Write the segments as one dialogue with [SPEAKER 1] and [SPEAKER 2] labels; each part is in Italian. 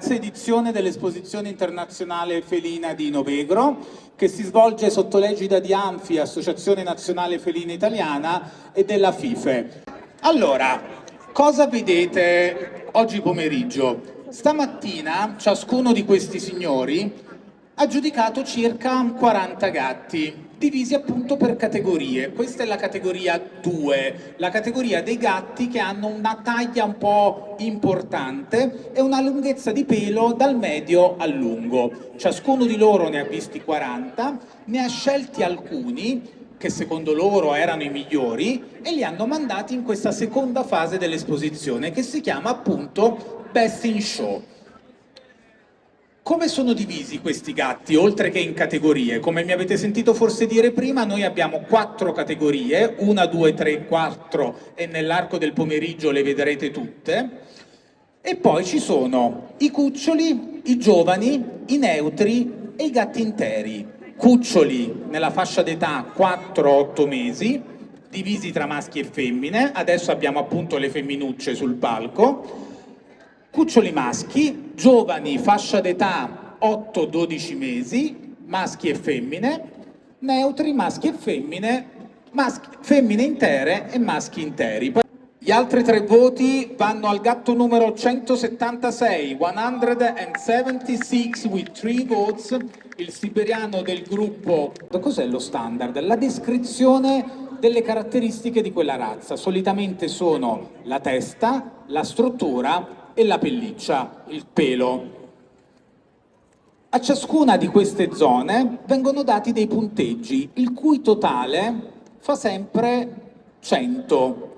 [SPEAKER 1] terza edizione dell'Esposizione Internazionale Felina di Novegro, che si svolge sotto l'egida di ANFI, Associazione Nazionale Felina Italiana, e della FIFE. Allora, cosa vedete oggi pomeriggio? Stamattina ciascuno di questi signori ha giudicato circa 40 gatti, divisi appunto per categorie. Questa è la categoria 2, la categoria dei gatti che hanno una taglia un po' importante e una lunghezza di pelo dal medio al lungo. Ciascuno di loro ne ha visti 40, ne ha scelti alcuni che secondo loro erano i migliori e li hanno mandati in questa seconda fase dell'esposizione che si chiama appunto Best in Show. Come sono divisi questi gatti, oltre che in categorie? Come mi avete sentito forse dire prima, noi abbiamo 4 categorie, 1, 2, 3, 4 e nell'arco del pomeriggio le vedrete tutte. E poi ci sono i cuccioli, i giovani, i neutri e i gatti interi. Cuccioli nella fascia d'età 4-8 mesi, divisi tra maschi e femmine. Adesso abbiamo appunto le femminucce sul palco. Cuccioli maschi, giovani, fascia d'età 8-12 mesi, maschi e femmine, neutri, maschi e femmine, femmine intere e maschi interi. Gli altri 3 voti vanno al gatto numero 176, 176 with 3 votes, il siberiano del gruppo. Cos'è lo standard? La descrizione delle caratteristiche di quella razza. Solitamente sono la testa, la struttura e la pelliccia, il pelo. A ciascuna di queste zone vengono dati dei punteggi, il cui totale fa sempre 100.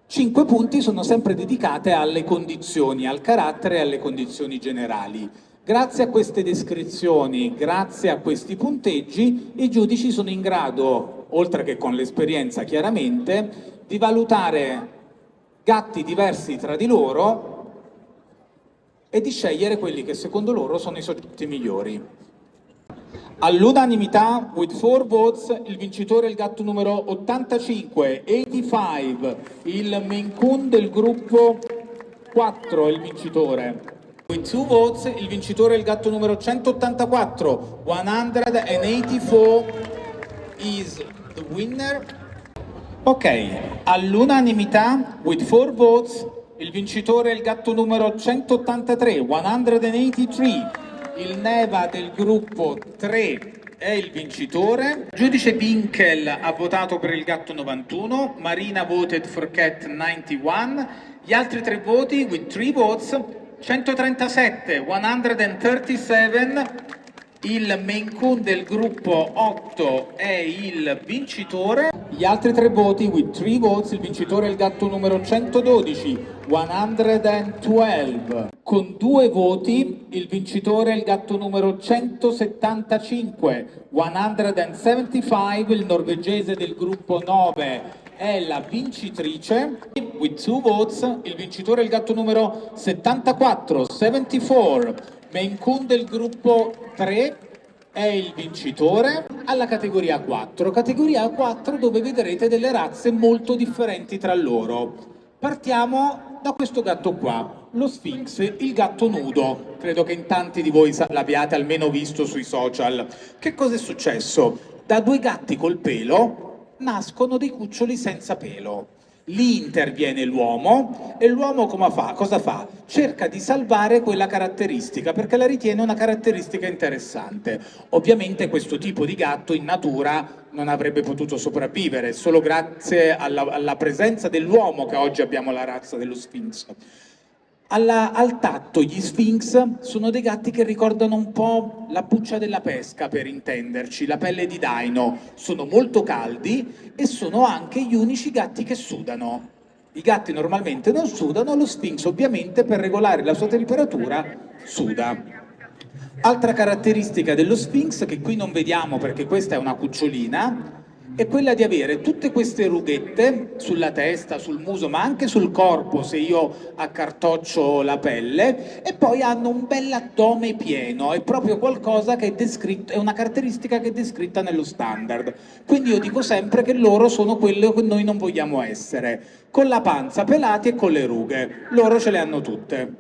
[SPEAKER 1] 5 punti sono sempre dedicate alle condizioni, al carattere e alle condizioni generali. Grazie a queste descrizioni, grazie a questi punteggi, i giudici sono in grado, oltre che con l'esperienza chiaramente, di valutare gatti diversi tra di loro e di scegliere quelli che secondo loro sono i soggetti migliori. All'unanimità, with 4 votes, il vincitore è il gatto numero 85, 85, il Maine Coon del gruppo 4 è il vincitore. With 2 votes, il vincitore è il gatto numero 184, 184 is the winner. Ok, all'unanimità, with 4 votes, il vincitore è il gatto numero 183, 183. Il Neva del gruppo 3 è il vincitore. Il giudice Winkel ha votato per il gatto 91, Marina voted for cat 91. Gli altri 3 voti, with 3 votes, 137, 137. Il Maine Coon del gruppo 8 è il vincitore. Gli altri 3 voti, with 3 votes, il vincitore è il gatto numero 112, 112. Con 2 voti, il vincitore è il gatto numero 175, 175, il norvegese del gruppo 9 è la vincitrice. With 2 votes, il vincitore è il gatto numero 74, 74. Maine Coon del gruppo 3 è il vincitore. Alla categoria 4, dove vedrete delle razze molto differenti tra loro. Partiamo da questo gatto qua, lo Sphinx, il gatto nudo. Credo che in tanti di voi l'abbiate almeno visto sui social. Che cosa è successo? Da 2 gatti col pelo nascono dei cuccioli senza pelo. Lì interviene l'uomo e l'uomo cosa fa? Cerca di salvare quella caratteristica perché la ritiene una caratteristica interessante. Ovviamente questo tipo di gatto in natura non avrebbe potuto sopravvivere, solo grazie alla presenza dell'uomo che oggi abbiamo la razza dello Sphinx. Al tatto gli Sphinx sono dei gatti che ricordano un po' la buccia della pesca, per intenderci, la pelle di daino. Sono molto caldi e sono anche gli unici gatti che sudano. I gatti normalmente non sudano, lo Sphinx ovviamente per regolare la sua temperatura suda. Altra caratteristica dello Sphinx, che qui non vediamo perché questa è una cucciolina, è quella di avere tutte queste rughette sulla testa, sul muso, ma anche sul corpo se io accartoccio la pelle, e poi hanno un bell'addome pieno, è proprio qualcosa che è descritto, è una caratteristica che è descritta nello standard. Quindi io dico sempre che loro sono quello che noi non vogliamo essere, con la panza pelati e con le rughe, loro ce le hanno tutte.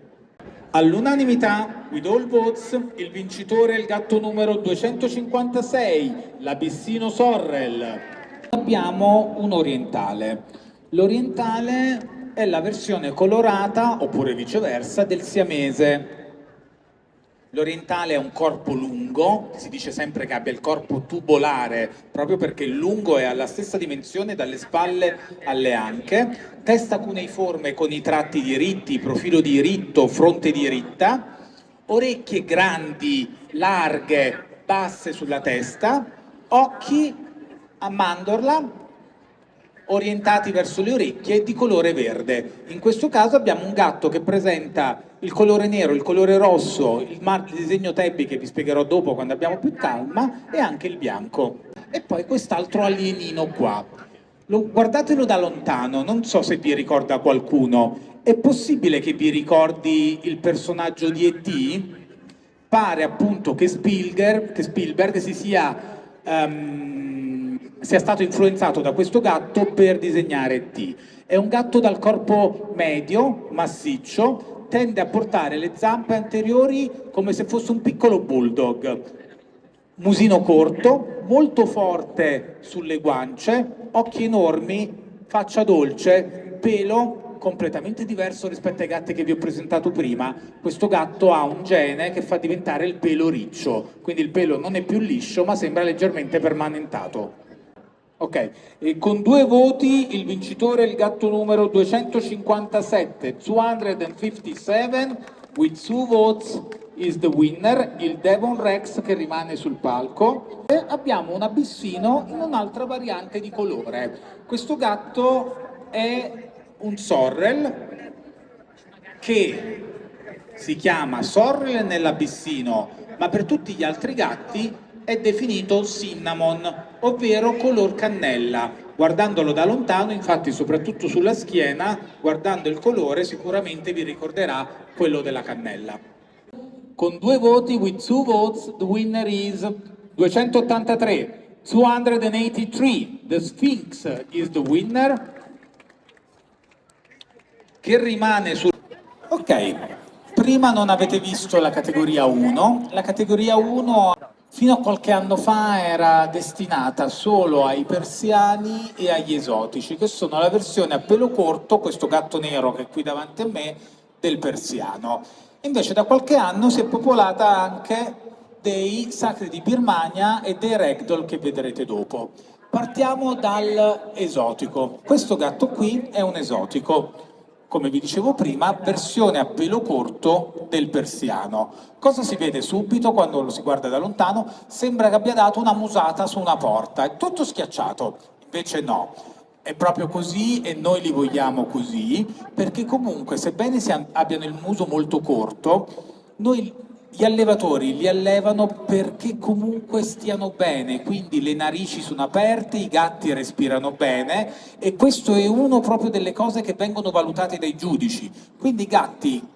[SPEAKER 1] All'unanimità, with all votes, il vincitore è il gatto numero 256, l'Abissino Sorrel. Abbiamo un orientale. L'orientale è la versione colorata, oppure viceversa, del siamese. L'orientale è un corpo lungo, si dice sempre che abbia il corpo tubolare, proprio perché il lungo è alla stessa dimensione dalle spalle alle anche, testa cuneiforme con i tratti diritti, profilo diritto, fronte diritta, orecchie grandi, larghe, basse sulla testa, occhi a mandorla, orientati verso le orecchie, di colore verde. In questo caso abbiamo un gatto che presenta il colore nero, il colore rosso, il disegno Tebby che vi spiegherò dopo quando abbiamo più calma, e anche il bianco. E poi quest'altro alienino qua. Guardatelo da lontano, non so se vi ricorda qualcuno. È possibile che vi ricordi il personaggio di E.T.? Pare appunto che Spielberg sia stato influenzato da questo gatto per disegnare E.T. È un gatto dal corpo medio, massiccio, tende a portare le zampe anteriori come se fosse un piccolo bulldog. Musino corto, molto forte sulle guance, occhi enormi, faccia dolce, pelo completamente diverso rispetto ai gatti che vi ho presentato prima. Questo gatto ha un gene che fa diventare il pelo riccio, quindi il pelo non è più liscio ma sembra leggermente permanentato. Ok, e con 2 voti il vincitore è il gatto numero 257, 257, with 2 votes is the winner, il Devon Rex che rimane sul palco. E abbiamo un abissino in un'altra variante di colore. Questo gatto è un sorrel che si chiama sorrel nell'abissino, ma per tutti gli altri gatti è definito cinnamon, ovvero color cannella. Guardandolo da lontano, infatti, soprattutto sulla schiena, guardando il colore, sicuramente vi ricorderà quello della cannella. Con 2 voti, with 2 votes, the winner is 283, 283. The Sphinx is the winner, che rimane sul... Ok, prima non avete visto la categoria 1. La categoria 1 fino a qualche anno fa era destinata solo ai persiani e agli esotici, che sono la versione a pelo corto, questo gatto nero che è qui davanti a me, del persiano. Invece da qualche anno si è popolata anche dei sacri di Birmania e dei ragdoll che vedrete dopo. Partiamo dal esotico. Questo gatto qui è un esotico, come vi dicevo prima, versione a pelo corto del persiano. Cosa si vede subito quando lo si guarda da lontano? Sembra che abbia dato una musata su una porta, è tutto schiacciato, invece no. È proprio così e noi li vogliamo così, perché comunque, sebbene abbiano il muso molto corto, gli allevatori li allevano perché comunque stiano bene, quindi le narici sono aperte, i gatti respirano bene, e questo è uno proprio delle cose che vengono valutate dai giudici. Quindi i gatti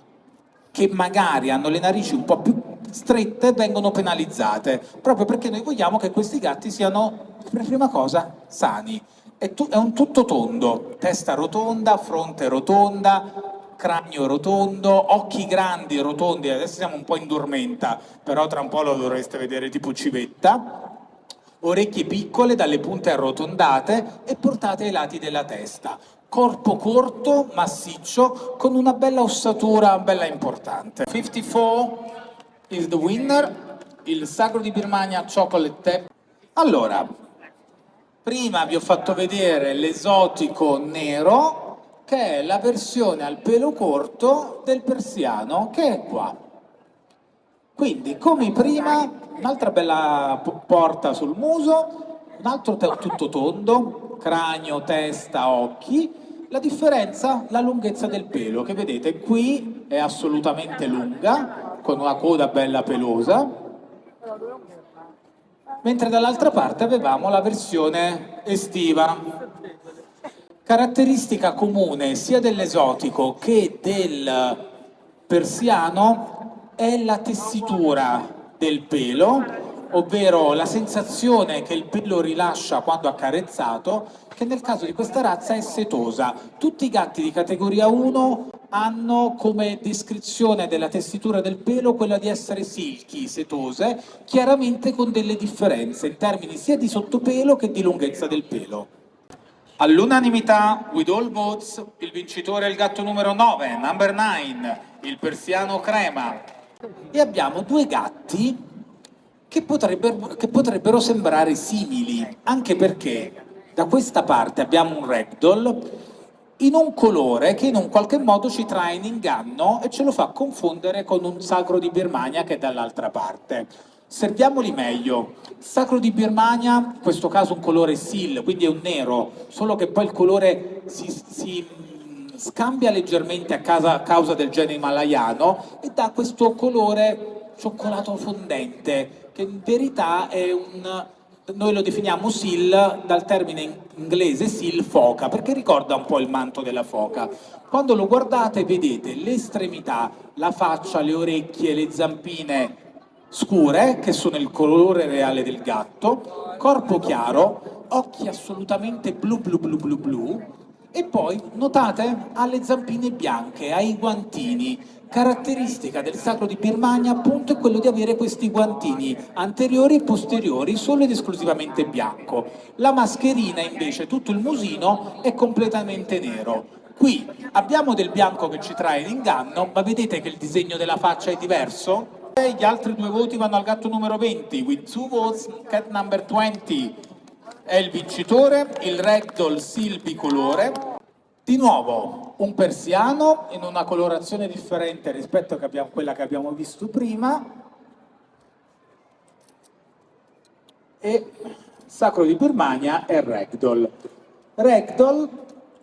[SPEAKER 1] che magari hanno le narici un po' più strette vengono penalizzate, proprio perché noi vogliamo che questi gatti siano, per prima cosa, sani. È un tutto tondo, testa rotonda, fronte rotonda, cranio rotondo, occhi grandi e rotondi, adesso siamo un po' in dormenta, però tra un po' lo dovreste vedere tipo civetta, orecchie piccole dalle punte arrotondate e portate ai lati della testa, corpo corto, massiccio, con una bella ossatura bella importante. 54 is the winner, il Sacro di Birmania Chocolate Tap. Allora, prima vi ho fatto vedere l'esotico nero, che è la versione al pelo corto del persiano, che è qua. Quindi, come prima, un'altra bella porta sul muso, un altro tutto tondo, cranio, testa, occhi. La differenza? La lunghezza del pelo, che vedete qui è assolutamente lunga, con una coda bella pelosa, mentre dall'altra parte avevamo la versione estiva. Caratteristica comune sia dell'esotico che del persiano è la tessitura del pelo, ovvero la sensazione che il pelo rilascia quando accarezzato, che nel caso di questa razza è setosa. Tutti i gatti di categoria 1 hanno come descrizione della tessitura del pelo quella di essere silky, setose, chiaramente con delle differenze in termini sia di sottopelo che di lunghezza del pelo. All'unanimità, with all votes, il vincitore è il gatto numero 9, number 9, il persiano crema. E abbiamo due gatti che potrebbero sembrare simili, anche perché da questa parte abbiamo un ragdoll in un colore che in un qualche modo ci trae in inganno e ce lo fa confondere con un sacro di Birmania che è dall'altra parte. Osserviamoli meglio. Sacro di Birmania, in questo caso un colore seal, quindi è un nero, solo che poi il colore si scambia leggermente a causa del gene himalayano e dà questo colore cioccolato fondente, che in verità è noi lo definiamo seal dal termine inglese seal foca, perché ricorda un po' il manto della foca. Quando lo guardate vedete le estremità, la faccia, le orecchie, le zampine scure, che sono il colore reale del gatto, corpo chiaro, occhi assolutamente blu blu blu blu blu, e poi notate ha le zampine bianche, ha i guantini. Caratteristica del sacro di Birmania appunto è quello di avere questi guantini anteriori e posteriori solo ed esclusivamente bianco. La mascherina invece, tutto il musino, è completamente nero. Qui abbiamo del bianco che ci trae in inganno, ma vedete che il disegno della faccia è diverso? E gli altri due voti vanno al gatto numero 20, with 2 votes, cat number 20 è il vincitore, il ragdoll seal bicolore. Di nuovo un persiano in una colorazione differente rispetto a quella che abbiamo visto prima, e sacro di Birmania è ragdoll. Ragdoll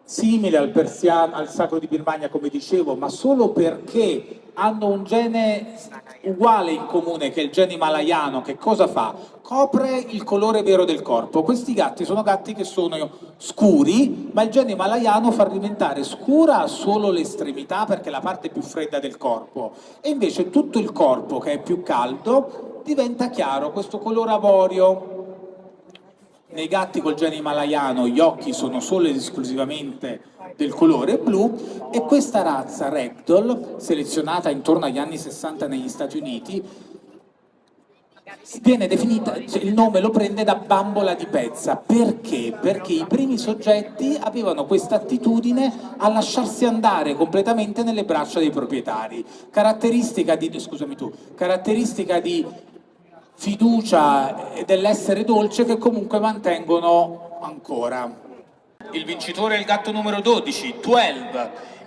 [SPEAKER 1] simile al sacro di Birmania, come dicevo, ma solo perché hanno un gene uguale in comune, che è il gene himalayano. Che cosa fa? Copre il colore vero del corpo. Questi gatti sono gatti che sono scuri, ma il gene himalayano fa diventare scura solo l'estremità, perché è la parte più fredda del corpo, e invece tutto il corpo, che è più caldo, diventa chiaro, questo colore avorio. Nei gatti col gene himalayano gli occhi sono solo ed esclusivamente del colore blu, e questa razza ragdoll, selezionata intorno agli anni 60 negli Stati Uniti, viene definita, cioè il nome lo prende da bambola di pezza. Perché? Perché i primi soggetti avevano questa attitudine a lasciarsi andare completamente nelle braccia dei proprietari, caratteristica di fiducia e dell'essere dolce che comunque mantengono ancora. Il vincitore è il gatto numero 12, 12,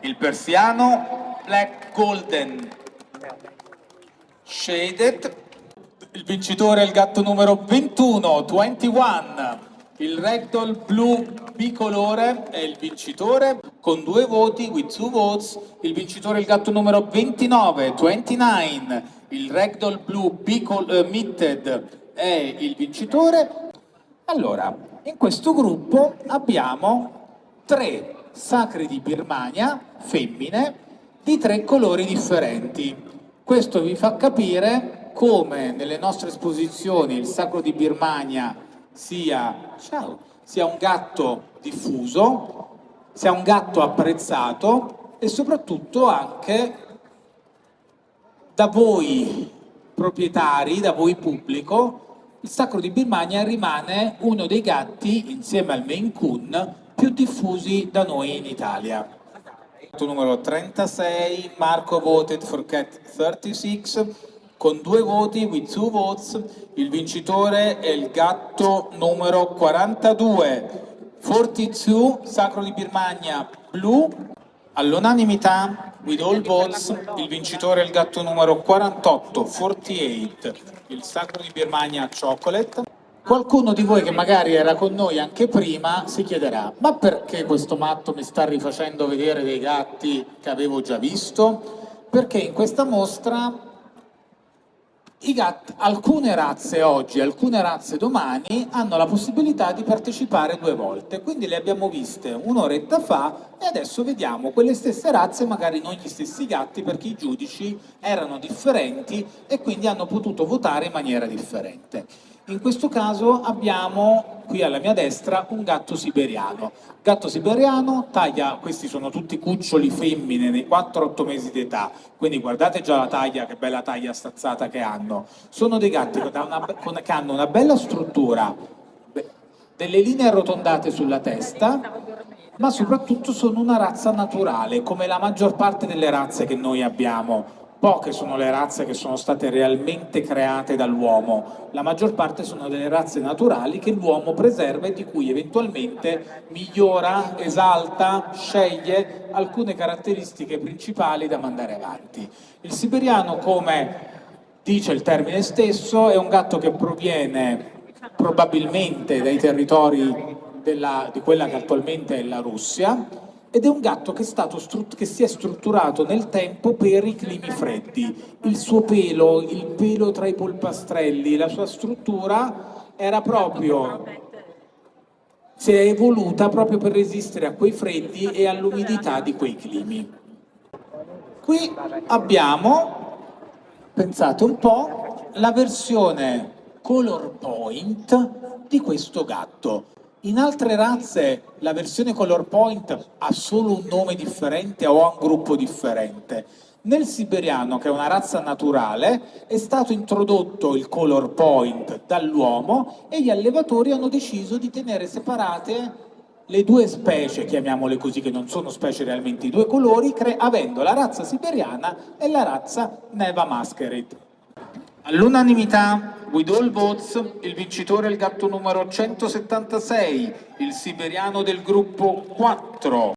[SPEAKER 1] il persiano Black Golden Shaded. Il vincitore è il gatto numero 21, 21, il ragdoll blu bicolore è il vincitore con 2 voti, with 2 votes. Il vincitore è il gatto numero 29, 29, il ragdoll blu mitted è il vincitore. Allora, in questo gruppo abbiamo 3 sacri di Birmania femmine di 3 colori differenti. Questo vi fa capire come nelle nostre esposizioni il sacro di Birmania sia un gatto diffuso, sia un gatto apprezzato, e soprattutto anche da voi proprietari, da voi pubblico, il sacro di Birmania rimane uno dei gatti, insieme al Maine Coon, più diffusi da noi in Italia. Numero 36, Marco voted for cat 36, con 2 voti, with 2 votes, il vincitore è il gatto numero 42, 42, sacro di Birmania blu. All'unanimità, with all votes, il vincitore è il gatto numero 48, 48, il sacro di Birmania chocolate. Qualcuno di voi che magari era con noi anche prima si chiederà: ma perché questo matto mi sta rifacendo vedere dei gatti che avevo già visto? Perché in questa mostra Alcune razze oggi, alcune razze domani hanno la possibilità di partecipare 2 volte, quindi le abbiamo viste un'oretta fa e adesso vediamo quelle stesse razze, magari non gli stessi gatti perché i giudici erano differenti e quindi hanno potuto votare in maniera differente. In questo caso abbiamo qui alla mia destra un gatto siberiano. Gatto siberiano, taglia, questi sono tutti cuccioli femmine nei 4-8 mesi di età, quindi guardate già la taglia, che bella taglia stazzata che hanno. Sono dei gatti che hanno una bella struttura, delle linee arrotondate sulla testa, ma soprattutto sono una razza naturale, come la maggior parte delle razze che noi abbiamo. Poche sono le razze che sono state realmente create dall'uomo, la maggior parte sono delle razze naturali che l'uomo preserva e di cui eventualmente migliora, esalta, sceglie alcune caratteristiche principali da mandare avanti. Il siberiano, come dice il termine stesso, è un gatto che proviene probabilmente dai territori di quella che attualmente è la Russia, ed è un gatto che si è strutturato nel tempo per i climi freddi. Il suo pelo, il pelo tra i polpastrelli, la sua struttura era proprio, si è evoluta proprio per resistere a quei freddi e all'umidità di quei climi. Qui abbiamo, pensate un po', la versione color point di questo gatto. In altre razze la versione color point ha solo un nome differente o ha un gruppo differente. Nel siberiano, che è una razza naturale, è stato introdotto il color point dall'uomo e gli allevatori hanno deciso di tenere separate le 2 specie, chiamiamole così, che non sono specie realmente i 2 colori, avendo la razza siberiana e la razza Neva Masquerade. All'unanimità, with all votes, il vincitore è il gatto numero 176, il siberiano del gruppo 4.